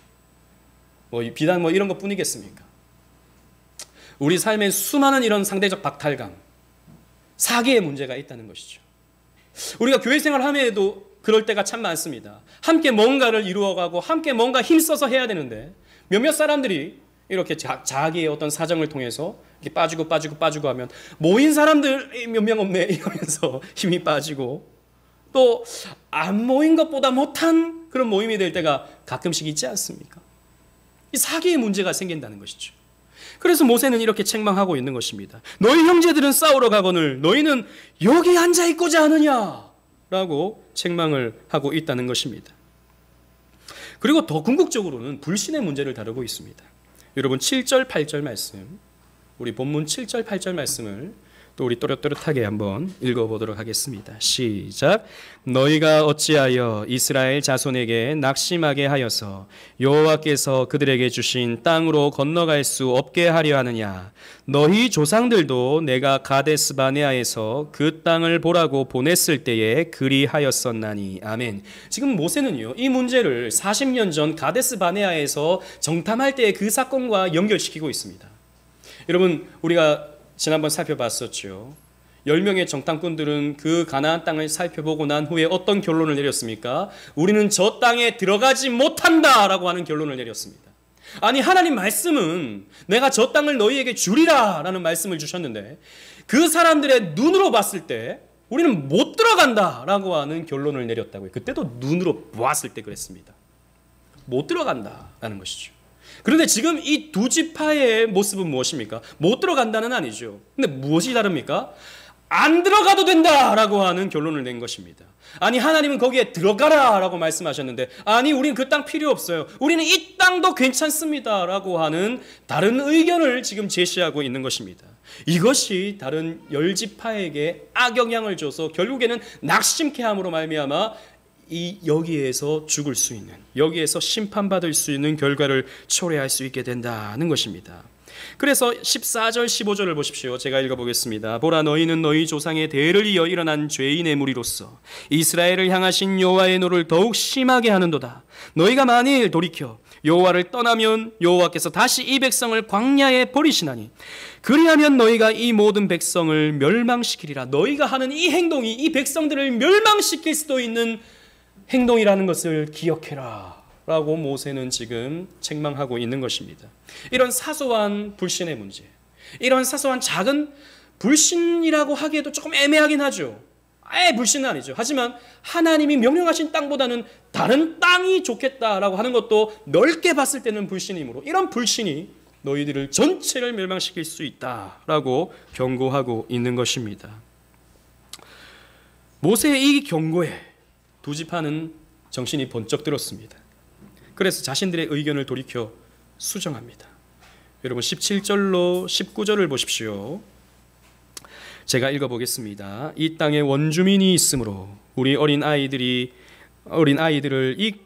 Speaker 1: 비단 이런 것 뿐이겠습니까? 우리 삶에 수많은 이런 상대적 박탈감, 사기의 문제가 있다는 것이죠. 우리가 교회 생활 하면에도 그럴 때가 참 많습니다. 함께 뭔가를 이루어가고 함께 뭔가 힘써서 해야 되는데 몇몇 사람들이 이렇게 자기의 어떤 사정을 통해서 이렇게 빠지고 하면 모인 사람들 몇 명 없네 이러면서 힘이 빠지고 또 안 모인 것보다 못한 그런 모임이 될 때가 가끔씩 있지 않습니까? 이 사기의 문제가 생긴다는 것이죠. 그래서 모세는 이렇게 책망하고 있는 것입니다. 너희 형제들은 싸우러 가거늘 너희는 여기 앉아 있고자 하느냐 라고 책망을 하고 있다는 것입니다. 그리고 더 궁극적으로는 불신의 문제를 다루고 있습니다. 여러분 7절 8절 말씀, 우리 본문 7절 8절 말씀을 또 우리 또렷또렷하게 한번 읽어보도록 하겠습니다. 시작. 너희가 어찌하여 이스라엘 자손에게 낙심하게 하여서 여호와께서 그들에게 주신 땅으로 건너갈 수 없게 하려 하느냐. 너희 조상들도 내가 가데스 바네아에서 그 땅을 보라고 보냈을 때에 그리하였었나니. 아멘. 지금 모세는요, 이 문제를 40년 전 가데스 바네아에서 정탐할 때의 그 사건과 연결시키고 있습니다. 여러분, 우리가 지난번 살펴봤었죠. 10명의 정탐꾼들은 그 가나안 땅을 살펴보고 난 후에 어떤 결론을 내렸습니까? 우리는 저 땅에 들어가지 못한다라고 하는 결론을 내렸습니다. 아니, 하나님 말씀은 내가 저 땅을 너희에게 주리라 라는 말씀을 주셨는데 그 사람들의 눈으로 봤을 때 우리는 못 들어간다라고 하는 결론을 내렸다고요. 그때도 눈으로 보았을 때 그랬습니다. 못 들어간다라는 것이죠. 그런데 지금 이 두 지파의 모습은 무엇입니까? 못 들어간다는 아니죠. 근데 무엇이 다릅니까? 안 들어가도 된다라고 하는 결론을 낸 것입니다. 아니, 하나님은 거기에 들어가라라고 말씀하셨는데 아니, 우리는 그 땅 필요 없어요. 우리는 이 땅도 괜찮습니다라고 하는 다른 의견을 지금 제시하고 있는 것입니다. 이것이 다른 10지파에게 악영향을 줘서 결국에는 낙심케 함으로 말미암아 여기에서 죽을 수 있는, 여기에서 심판받을 수 있는 결과를 초래할 수 있게 된다는 것입니다. 그래서 14절 15절을 보십시오. 제가 읽어보겠습니다. 보라, 너희는 너희 조상의 대를 이어 일어난 죄인의 무리로서 이스라엘을 향하신 여호와의 노를 더욱 심하게 하는도다. 너희가 만일 돌이켜 여호와를 떠나면 여호와께서 다시 이 백성을 광야에 버리시나니 그리하면 너희가 이 모든 백성을 멸망시키리라. 너희가 하는 이 행동이 이 백성들을 멸망시킬 수도 있는 행동이라는 것을 기억해라 라고 모세는 지금 책망하고 있는 것입니다. 이런 사소한 불신의 문제, 이런 사소한 작은 불신이라고 하기에도 조금 애매하긴 하죠. 아예 불신은 아니죠. 하지만 하나님이 명령하신 땅보다는 다른 땅이 좋겠다라고 하는 것도 넓게 봤을 때는 불신이므로 이런 불신이 너희들을 전체를 멸망시킬 수 있다라고 경고하고 있는 것입니다. 모세의 이 경고에 두 지파는 정신이 번쩍 들었습니다. 그래서 자신들의 의견을 돌이켜 수정합니다. 여러분 17절로 19절을 보십시오. 제가 읽어보겠습니다. 이 땅에 원주민이 있으므로 우리 어린 아이들을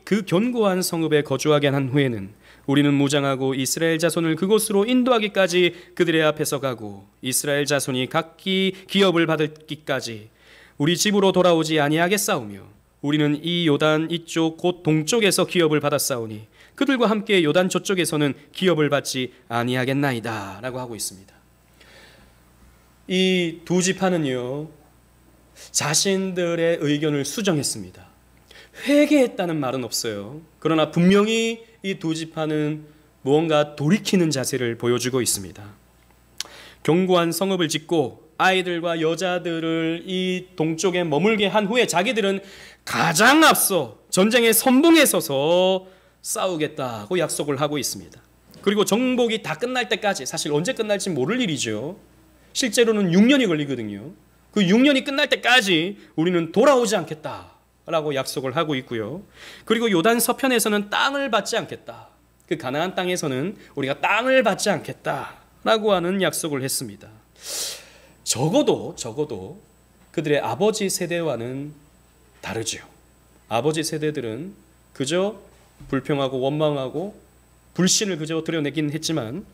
Speaker 1: 그 견고한 성읍에 거주하게 한 후에는 우리는 무장하고 이스라엘 자손을 그곳으로 인도하기까지 그들의 앞에서 가고 이스라엘 자손이 각기 기업을 받을기까지 우리 집으로 돌아오지 아니하겠사오며 우리는 이 요단 이쪽 곧 동쪽에서 기업을 받았사오니 그들과 함께 요단 저쪽에서는 기업을 받지 아니하겠나이다 라고 하고 있습니다. 이 두 지파는요, 자신들의 의견을 수정했습니다. 회개했다는 말은 없어요. 그러나 분명히 이 두 지파는 무언가 돌이키는 자세를 보여주고 있습니다. 견고한 성읍을 짓고 아이들과 여자들을 이 동쪽에 머물게 한 후에 자기들은 가장 앞서 전쟁의 선봉에 서서 싸우겠다고 약속을 하고 있습니다. 그리고 정복이 다 끝날 때까지, 사실 언제 끝날지 모를 일이죠. 실제로는 6년이 걸리거든요. 그 6년이 끝날 때까지 우리는 돌아오지 않겠다라고 약속을 하고 있고요. 그리고 요단 서편에서는 땅을 받지 않겠다. 그 가나안 땅에서는 우리가 땅을 받지 않겠다라고 하는 약속을 했습니다. 적어도 그들의 아버지 세대와는 다르죠. 아버지 세대들은 그저 불평하고 원망하고 불신을 그저 드러내긴 했지만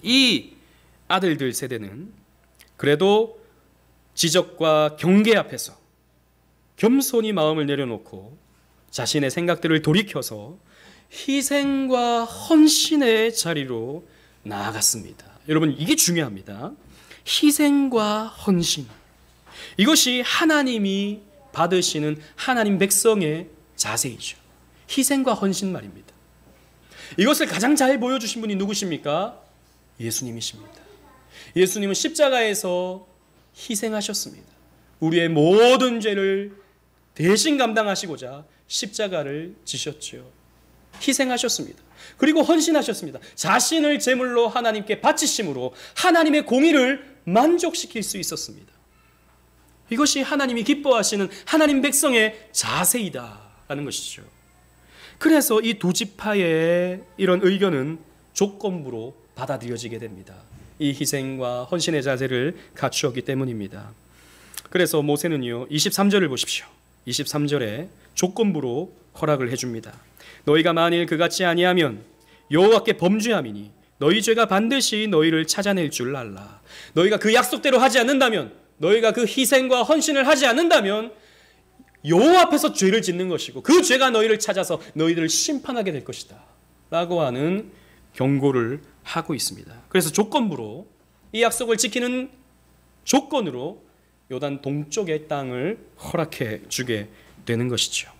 Speaker 1: 이 아들들 세대는 그래도 지적과 경계 앞에서 겸손히 마음을 내려놓고 자신의 생각들을 돌이켜서 희생과 헌신의 자리로 나아갔습니다. 여러분, 이게 중요합니다. 희생과 헌신, 이것이 하나님이 받으시는 하나님 백성의 자세이죠. 희생과 헌신 말입니다. 이것을 가장 잘 보여주신 분이 누구십니까? 예수님이십니다. 예수님은 십자가에서 희생하셨습니다. 우리의 모든 죄를 대신 감당하시고자 십자가를 지셨죠. 희생하셨습니다. 그리고 헌신하셨습니다. 자신을 제물로 하나님께 바치심으로 하나님의 공의를 만족시킬 수 있었습니다. 이것이 하나님이 기뻐하시는 하나님 백성의 자세이다라는 것이죠. 그래서 이 두 지파의 이런 의견은 조건부로 받아들여지게 됩니다. 이 희생과 헌신의 자세를 갖추었기 때문입니다. 그래서 모세는요 23절을 보십시오. 23절에 조건부로 허락을 해줍니다. 너희가 만일 그같이 아니하면 여호와께 범죄함이니 너희 죄가 반드시 너희를 찾아낼 줄 알라. 너희가 그 약속대로 하지 않는다면, 너희가 그 희생과 헌신을 하지 않는다면 여호와 앞에서 죄를 짓는 것이고 그 죄가 너희를 찾아서 너희들을 심판하게 될 것이다 라고 하는 경고를 하고 있습니다. 그래서 조건부로, 이 약속을 지키는 조건으로 요단 동쪽의 땅을 허락해 주게 되는 것이죠.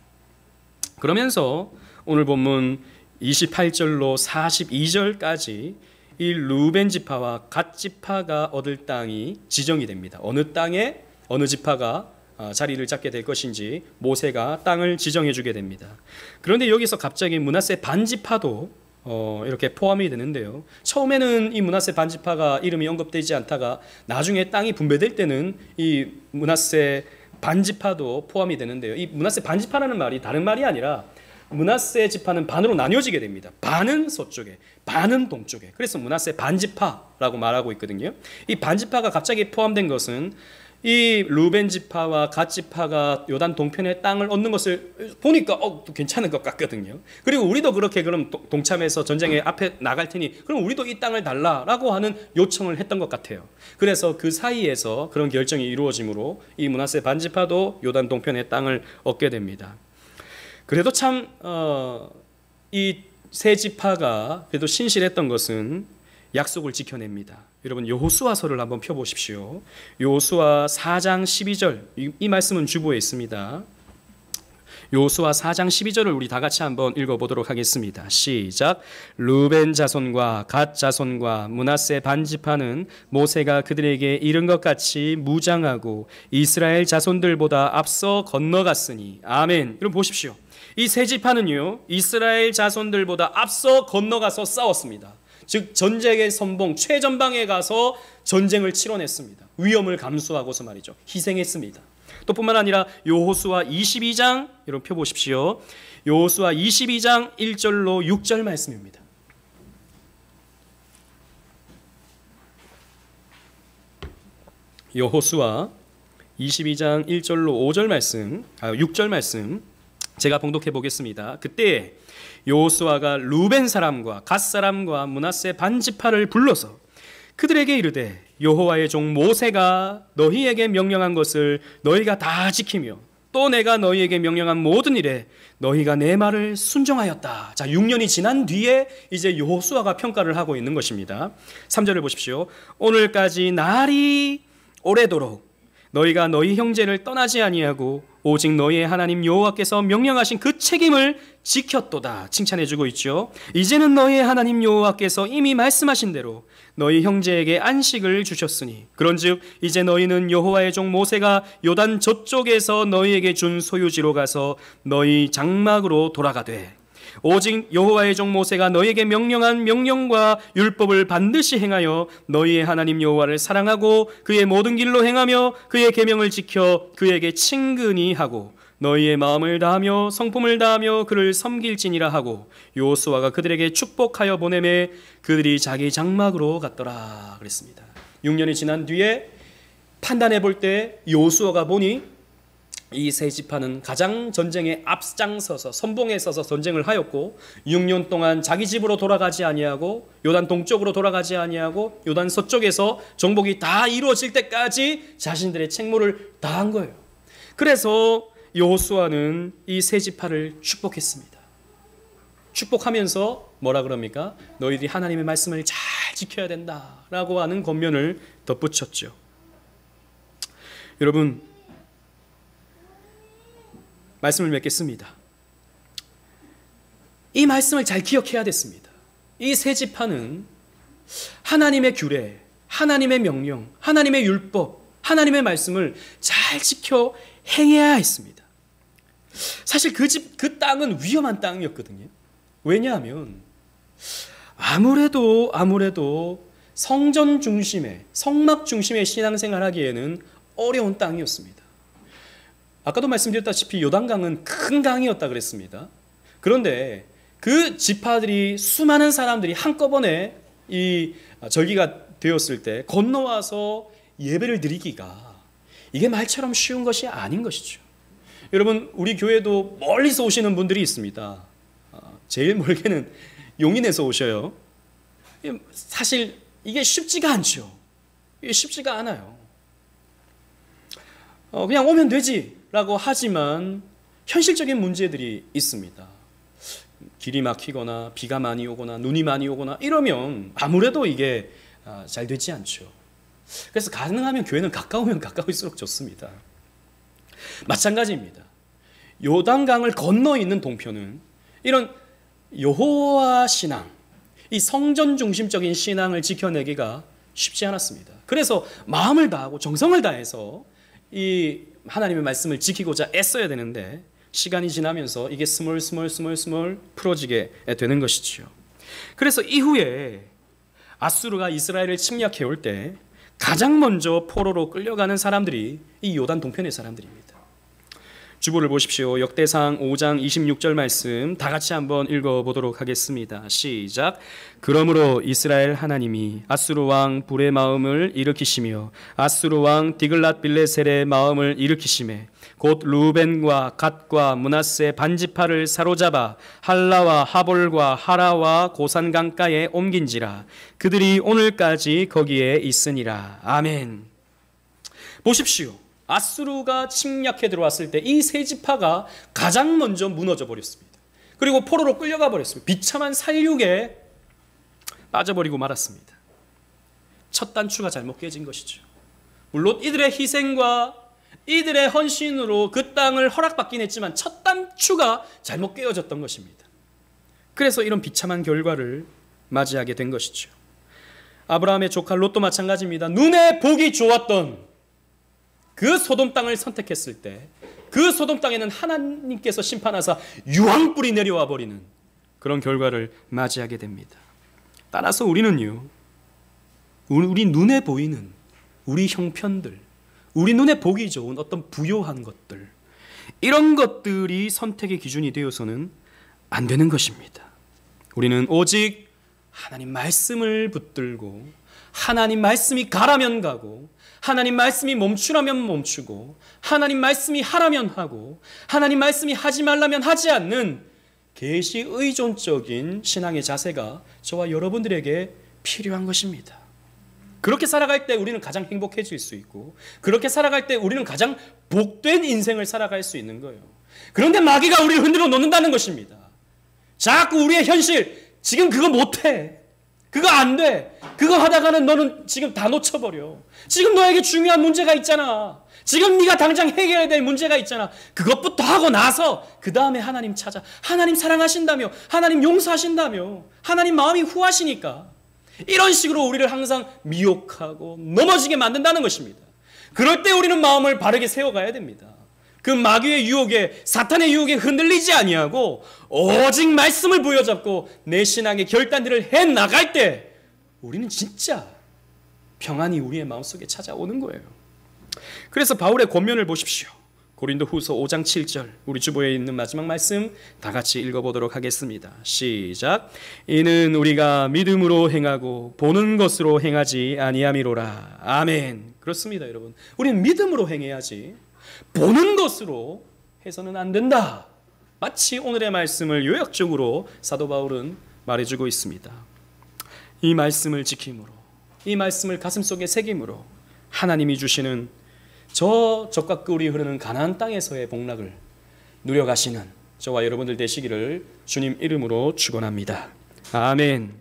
Speaker 1: 그러면서 오늘 본문 28절로 42절까지 이 루벤 지파와 갓 지파가 얻을 땅이 지정이 됩니다. 어느 땅에 어느 지파가 자리를 잡게 될 것인지 모세가 땅을 지정해 주게 됩니다. 그런데 여기서 갑자기 므낫세 반지파도 이렇게 포함이 되는데요. 처음에는 이 므낫세 반지파가 이름이 언급되지 않다가 나중에 땅이 분배될 때는 이 므낫세 반지파도 포함이 되는데요. 이 므낫세 반지파라는 말이 다른 말이 아니라 므낫세 지파는 반으로 나뉘어지게 됩니다. 반은 서쪽에, 반은 동쪽에. 그래서 므낫세 반지파라고 말하고 있거든요. 이 반지파가 갑자기 포함된 것은 이 루벤 지파와 갓 지파가 요단 동편의 땅을 얻는 것을 보니까 괜찮은 것 같거든요. 그리고 우리도 그렇게 그럼 동참해서 전쟁에 앞에 나갈 테니 그럼 우리도 이 땅을 달라라고 하는 요청을 했던 것 같아요. 그래서 그 사이에서 그런 결정이 이루어지므로 이 므낫세 반지파도 요단 동편의 땅을 얻게 됩니다. 그래도 참 이 세 지파가 그래도 신실했던 것은 약속을 지켜냅니다. 여러분 여호수아서를 한번 펴보십시오. 여호수아 4장 12절 이 말씀은 주보에 있습니다. 여호수아 4장 12절을 우리 다 같이 한번 읽어보도록 하겠습니다. 시작. 루벤 자손과 갓 자손과 므낫세 반지파는 모세가 그들에게 이른 것 같이 무장하고 이스라엘 자손들보다 앞서 건너갔으니 아멘. 여러분 보십시오. 이 세 지파는요 이스라엘 자손들보다 앞서 건너가서 싸웠습니다. 즉 전쟁의 선봉 최전방에 가서 전쟁을 치러냈습니다. 위험을 감수하고서 말이죠. 희생했습니다. 또 뿐만 아니라 여호수아 22장 여러분 펴보십시오. 여호수아 22장 1절로 6절 말씀입니다. 여호수아 22장 1절로 5절 말씀, 6절 말씀 제가 봉독해 보겠습니다. 그때 여호수아가 루벤 사람과 갓 사람과 므낫세 반지파를 불러서 그들에게 이르되 여호와의 종 모세가 너희에게 명령한 것을 너희가 다 지키며 또 내가 너희에게 명령한 모든 일에 너희가 내 말을 순종하였다. 자, 6년이 지난 뒤에 이제 여호수아가 평가를 하고 있는 것입니다. 3절을 보십시오. 오늘까지 날이 오래도록 너희가 너희 형제를 떠나지 아니하고 오직 너희의 하나님 여호와께서 명령하신 그 책임을 지켰도다. 칭찬해주고 있죠. 이제는 너희의 하나님 여호와께서 이미 말씀하신 대로 너희 형제에게 안식을 주셨으니 그런즉 이제 너희는 여호와의 종 모세가 요단 저쪽에서 너희에게 준 소유지로 가서 너희 장막으로 돌아가되 오직 여호와의 종 모세가 너희에게 명령한 명령과 율법을 반드시 행하여 너희의 하나님 여호와를 사랑하고 그의 모든 길로 행하며 그의 계명을 지켜 그에게 친근히 하고 너희의 마음을 다하며 성품을 다하며 그를 섬길지니라 하고 여호수아가 그들에게 축복하여 보내매 그들이 자기 장막으로 갔더라 그랬습니다. 6년이 지난 뒤에 판단해 볼 때 여호수아가 보니 이 세 지파는 가장 전쟁에 앞장서서 선봉에 서서 전쟁을 하였고 6년 동안 자기 집으로 돌아가지 아니하고 요단 동쪽으로 돌아가지 아니하고 요단 서쪽에서 정복이 다 이루어질 때까지 자신들의 책무를 다한 거예요. 그래서 여호수아는 이 세 지파를 축복했습니다. 축복하면서 뭐라 그럽니까? 너희들이 하나님의 말씀을 잘 지켜야 된다라고 하는 권면을 덧붙였죠. 여러분 말씀을 맺겠습니다. 이 말씀을 잘 기억해야 됐습니다. 이 세 지파는 하나님의 규례, 하나님의 명령, 하나님의 율법, 하나님의 말씀을 잘 지켜 행해야 했습니다. 사실 그 땅은 위험한 땅이었거든요. 왜냐하면 아무래도 성전 중심의, 성막 중심의 신앙생활 하기에는 어려운 땅이었습니다. 아까도 말씀드렸다시피 요단강은 큰 강이었다 그랬습니다. 그런데 그 지파들이 수많은 사람들이 한꺼번에 이 절기가 되었을 때 건너와서 예배를 드리기가 이게 말처럼 쉬운 것이 아닌 것이죠. 여러분, 우리 교회도 멀리서 오시는 분들이 있습니다. 제일 멀게는 용인에서 오셔요. 사실 이게 쉽지가 않죠. 이게 쉽지가 않아요. 그냥 오면 되지라고 하지만 현실적인 문제들이 있습니다. 길이 막히거나 비가 많이 오거나 눈이 많이 오거나 이러면 아무래도 이게 잘 되지 않죠. 그래서 가능하면 교회는 가까우면 가까울수록 좋습니다. 마찬가지입니다. 요단강을 건너 있는 동편은 이런 여호와 신앙, 이 성전 중심적인 신앙을 지켜내기가 쉽지 않았습니다. 그래서 마음을 다하고 정성을 다해서 이 하나님의 말씀을 지키고자 애써야 되는데 시간이 지나면서 이게 스멀 풀어지게 되는 것이지요. 그래서 이후에 아수르가 이스라엘을 침략해 올 때 가장 먼저 포로로 끌려가는 사람들이 이 요단 동편의 사람들입니다. 주보를 보십시오. 역대상 5장 26절 말씀 다 같이 한번 읽어보도록 하겠습니다. 시작. 그러므로 이스라엘 하나님이 아수르 왕 불의 마음을 일으키시며 아수르 왕 디글랏빌레셀의 마음을 일으키시매 곧 루벤과 갓과 므낫세 반지파를 사로잡아 할라와 하볼과 하라와 고산 강가에 옮긴지라. 그들이 오늘까지 거기에 있으니라. 아멘. 보십시오. 아수르가 침략해 들어왔을 때 이 세 지파가 가장 먼저 무너져 버렸습니다. 그리고 포로로 끌려가 버렸습니다. 비참한 살육에 빠져버리고 말았습니다. 첫 단추가 잘못 깨진 것이죠. 물론 이들의 희생과 이들의 헌신으로 그 땅을 허락받긴 했지만 첫 단추가 잘못 깨어졌던 것입니다. 그래서 이런 비참한 결과를 맞이하게 된 것이죠. 아브라함의 조카 롯도 마찬가지입니다. 눈에 보기 좋았던 그 소돔 땅을 선택했을 때 그 소돔 땅에는 하나님께서 심판하사 유황불이 내려와 버리는 그런 결과를 맞이하게 됩니다. 따라서 우리는요, 우리 눈에 보이는 우리 형편들, 우리 눈에 보기 좋은 어떤 부요한 것들, 이런 것들이 선택의 기준이 되어서는 안 되는 것입니다. 우리는 오직 하나님 말씀을 붙들고 하나님 말씀이 가라면 가고 하나님 말씀이 멈추라면 멈추고 하나님 말씀이 하라면 하고 하나님 말씀이 하지 말라면 하지 않는 계시 의존적인 신앙의 자세가 저와 여러분들에게 필요한 것입니다. 그렇게 살아갈 때 우리는 가장 행복해질 수 있고 그렇게 살아갈 때 우리는 가장 복된 인생을 살아갈 수 있는 거예요. 그런데 마귀가 우리를 흔들어 놓는다는 것입니다. 자꾸 우리의 현실, 지금 그거 못해, 그거 안 돼, 그거 하다가는 너는 지금 다 놓쳐버려, 지금 너에게 중요한 문제가 있잖아, 지금 네가 당장 해결해야 될 문제가 있잖아, 그것부터 하고 나서 그 다음에 하나님 찾아, 하나님 사랑하신다며, 하나님 용서하신다며, 하나님 마음이 후하시니까, 이런 식으로 우리를 항상 미혹하고 넘어지게 만든다는 것입니다. 그럴 때 우리는 마음을 바르게 세워가야 됩니다. 그 마귀의 유혹에, 사탄의 유혹에 흔들리지 아니하고 오직 말씀을 부여잡고 내 신앙의 결단들을 해나갈 때 우리는 진짜 평안이 우리의 마음속에 찾아오는 거예요. 그래서 바울의 권면을 보십시오. 고린도후서 5장 7절, 우리 주보에 있는 마지막 말씀 다 같이 읽어보도록 하겠습니다. 시작. 이는 우리가 믿음으로 행하고 보는 것으로 행하지 아니함이로라. 아멘. 그렇습니다, 여러분. 우리는 믿음으로 행해야지 보는 것으로 해서는 안 된다. 마치 오늘의 말씀을 요약적으로 사도 바울은 말해주고 있습니다. 이 말씀을 지킴으로, 이 말씀을 가슴속에 새김으로 하나님이 주시는 저 적과 꿀이 흐르는 가나안 땅에서의 복락을 누려가시는 저와 여러분들 되시기를 주님 이름으로 축원합니다. 아멘.